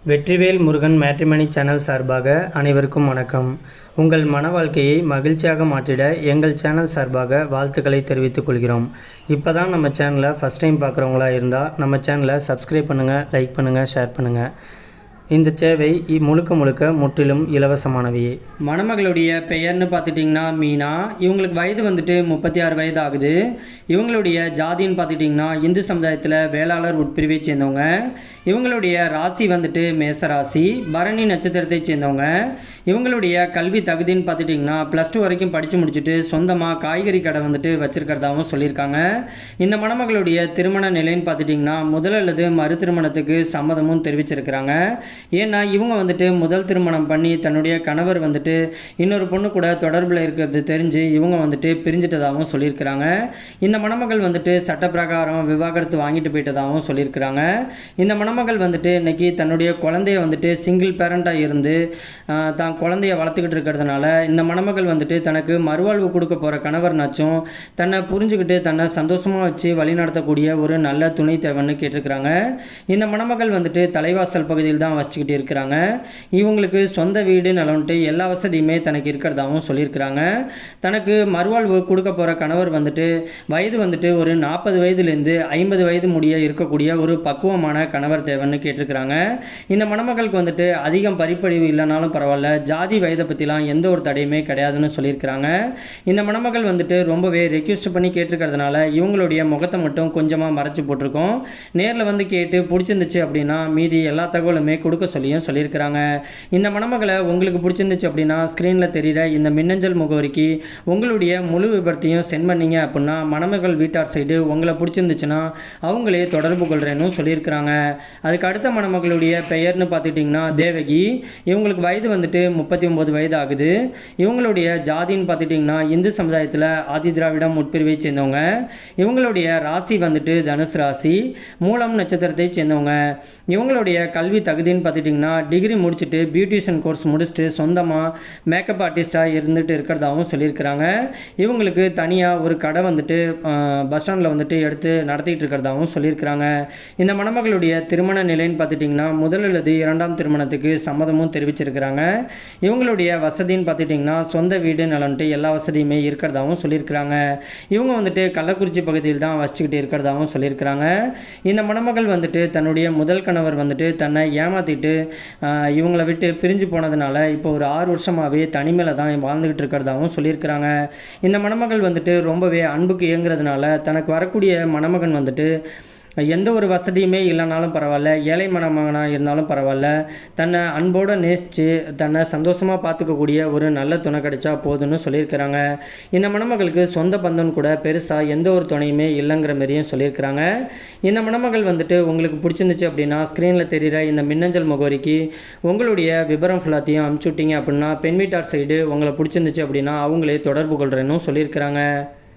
Vetrivel Murugan matrimony channel சார்பாக அனைவருக்கும் வணக்கம். உங்கள் மன வாழ்க்கையை மகிழ்ச்சியாக மாற்றிட எங்கள் சேனல் சார்பாக வாழ்த்துக்களை தெரிவித்துக் கொள்கிறோம். இப்போ தான் நம்ம சேனலை ஃபஸ்ட் டைம் பார்க்குறவங்களா இருந்தால் நம்ம சேனலை சப்ஸ்கிரைப் பண்ணுங்கள், லைக் பண்ணுங்கள், ஷேர் பண்ணுங்கள். இந்த சேவை முழுக்க முற்றிலும் இலவசமானவையே. மணமகளுடைய பெயர்னு பார்த்துட்டிங்கன்னா மீனா. இவங்களுக்கு வயது வந்துட்டு 36 வயது ஆகுது. இவங்களுடைய ஜாதின்னு பார்த்துட்டிங்கன்னா இந்து சமுதாயத்தில் வேளாளர் உட்பிரிவை சேர்ந்தவங்க. இவங்களுடைய ராசி வந்துட்டு மேச ராசி, பரணி நட்சத்திரத்தை சேர்ந்தவங்க. இவங்களுடைய கல்வி தகுதின்னு பார்த்துட்டிங்கன்னா +2 வரைக்கும் படித்து முடிச்சுட்டு சொந்தமாக காய்கறி கடை வந்துட்டு வச்சுருக்கிறதாகவும் சொல்லியிருக்காங்க. இந்த மணமகளுடைய திருமண நிலைன்னு பார்த்துட்டிங்கன்னா முதல் அல்லது மறு திருமணத்துக்கு சம்மதமும் தெரிவிச்சிருக்கிறாங்க. ஏன்னா இவங்க வந்துட்டு முதல் திருமணம் பண்ணி தன்னுடைய கணவர் வந்துட்டு இன்னொரு பொண்ணு கூட தொடர்பில் இருக்கிறது தெரிஞ்சு இவங்க வந்துட்டு பிரிஞ்சிட்டதாகவும் சொல்லியிருக்கிறாங்க. இந்த மணமகள் வந்துட்டு சட்டப்பிரகாரம் விவாகரத்து வாங்கிட்டு போயிட்டதாகவும் சொல்லியிருக்கிறாங்க. இந்த மணமகள் வந்துட்டு இன்னைக்கு தன்னுடைய குழந்தைய வந்துட்டு சிங்கிள் பேரண்டாக இருந்து தான் குழந்தைய வளர்த்துக்கிட்டு இருக்கிறதுனால இந்த மணமகள் வந்துட்டு தனக்கு மறுவாழ்வு கொடுக்க போகிற கணவர்னாச்சும் தன்னை புரிஞ்சுக்கிட்டு தன்னை சந்தோஷமாக வச்சு வழி நடத்தக்கூடிய ஒரு நல்ல துணை தேவைன்னு கேட்டிருக்கிறாங்க. இந்த மணமகள் வந்துட்டு தலைவாசல் பகுதியில் தான் வச்சுக்கிட்டு இருக்கிறாங்க. இவங்களுக்கு சொந்த வீடு நலன்ட்டு எல்லா வசதியுமே தனக்கு இருக்கிறதாகவும் சொல்லியிருக்கிறாங்க. தனக்கு மறுவாழ்வு கொடுக்க போகிற கணவர் வந்துட்டு வயது வந்துட்டு ஒரு 40 வயதுலேருந்து 50 வயது முடிய இருக்கக்கூடிய ஒரு பக்குவமான கணவர் தேவைன்னு கேட்டிருக்கிறாங்க. இந்த மணமகளுக்கு வந்துட்டு அதிகம் பரிப்பறிவு இல்லைனாலும் பரவாயில்ல, ஜாதி வயதை பற்றிலாம் எந்த ஒரு தடையுமே கிடையாதுன்னு சொல்லியிருக்கிறாங்க. இந்த மணமகள் வந்துட்டு ரொம்பவே ரெக்வெஸ்ட் பண்ணி கேட்டிருக்கிறதுனால இவங்களுடைய முகத்தை மட்டும் கொஞ்சமாக மறைச்சி போட்டிருக்கோம். நேரில் வந்து கேட்டு பிடிச்சிருந்துச்சு அப்படின்னா மீதி எல்லா தகவலுமே கொடுக்க சொல்லியிருக்கிறாங்க. இந்த மணமகளை உங்களுக்கு பிடிச்சிருந்துச்சு அப்படின்னா ஸ்க்ரீனில் தெரிகிற இந்த மின்னஞ்சல் முகவரிக்கு உங்களுடைய முழு விபரத்தையும் சென்ட் பண்ணீங்க அப்படின்னா மணமகள் வீட்டார் சைடு உங்களை பிடிச்சிருந்துச்சுன்னா அவங்களே தொடர்பு கொள்கிறேன்னு சொல்லியிருக்கிறாங்க. அதுக்கு அடுத்த மணமகளுடைய பெயர்னு பார்த்துட்டிங்கன்னா தேவகி. இவங்களுக்கு வயது வந்துட்டு 39 வயது ஆகுது. இவங்களுடைய ஜாதின்னு பார்த்துட்டிங்கன்னா இந்து சமுதாயத்தில் ஆதி திராவிடம் உட்பிரிவை சேர்ந்தவங்க. இவங்களுடைய ராசி வந்துட்டு தனுசு ராசி, மூலம் நட்சத்திரத்தை சேர்ந்தவங்க. இவங்களுடைய கல்வி தகுதின்னு பார்த்துட்டிங்கன்னா டிகிரி முடிச்சுட்டு பியூட்டிஷியன் கோர்ஸ் முடிச்சுட்டு சொந்தமாக மேக்கப் ஆர்டிஸ்டாக இருந்துட்டு இருக்கிறதாகவும் சொல்லியிருக்கிறாங்க. இவங்களுக்கு தனியாக ஒரு கடை வந்துட்டு பஸ் ஸ்டாண்டில் வந்துட்டு எடுத்து நடத்திட்டு இருக்கிறதாகவும் சொல்லியிருக்கிறாங்க. இந்த மணமகளுடைய திருமண நிலைன்னு பார்த்துட்டிங்கன்னா முதல் அல்லது 2ஆம் திருமணத்துக்கு சம்மதமும் தெரிவிச்சிருக்கிறாங்க. இவங்களுடைய வசதின்னு பார்த்துட்டிங்கன்னா சொந்த வீடு நலன்ட்டு எல்லா வசதியுமே இருக்கிறதாகவும் சொல்லியிருக்கிறாங்க. இவங்க வந்துட்டு கள்ளக்குறிச்சி பகுதியில் தான் வச்சுக்கிட்டு இருக்கிறதாகவும் சொல்லியிருக்கிறாங்க. இந்த மணமகள் வந்துட்டு தன்னுடைய முதல் கணவர் வந்துட்டு தன்னை ஏமாற்றிட்டு இவங்களை விட்டு பிரிஞ்சு போனதுனால இப்போ ஒரு 6 வருஷமாகவே தனிமையில் தான் வாழ்ந்துக்கிட்டு இருக்கிறதாகவும் சொல்லியிருக்கிறாங்க. இந்த மணமகள் வந்துட்டு ரொம்பவே அன்புக்கு இயங்குறதுனால தனக்கு வரக்கூடிய மணமகன் வந்துட்டு எந்த ஒரு வசதியுமே இல்லைனாலும் பரவாயில்ல, ஏழை மணமகனாக இருந்தாலும் பரவாயில்ல, தன்னை அன்போடு நேசித்து தன்னை சந்தோஷமாக பார்த்துக்கக்கூடிய ஒரு நல்ல துணை கிடைச்சா போதுன்னு சொல்லியிருக்கிறாங்க. இந்த மணமகளுக்கு சொந்த பந்தம் கூட பெருசாக எந்த ஒரு துணையுமே இல்லைங்கிற மாதிரியும் சொல்லியிருக்கிறாங்க. இந்த மணமகள் வந்துட்டு உங்களுக்கு பிடிச்சிருந்துச்சு அப்படின்னா ஸ்க்ரீனில் தெரிகிற இந்த மின்னஞ்சல் முகவரிக்கு உங்களுடைய விபரம் ஃபுல்லாத்தையும் அனுப்பிச்சுட்டிங்க அப்படின்னா பெண் வீட்டார் சைடு உங்களை பிடிச்சிருந்துச்சு அப்படின்னா அவங்களே தொடர்பு கொள்கிறேன்னு சொல்லியிருக்கிறாங்க.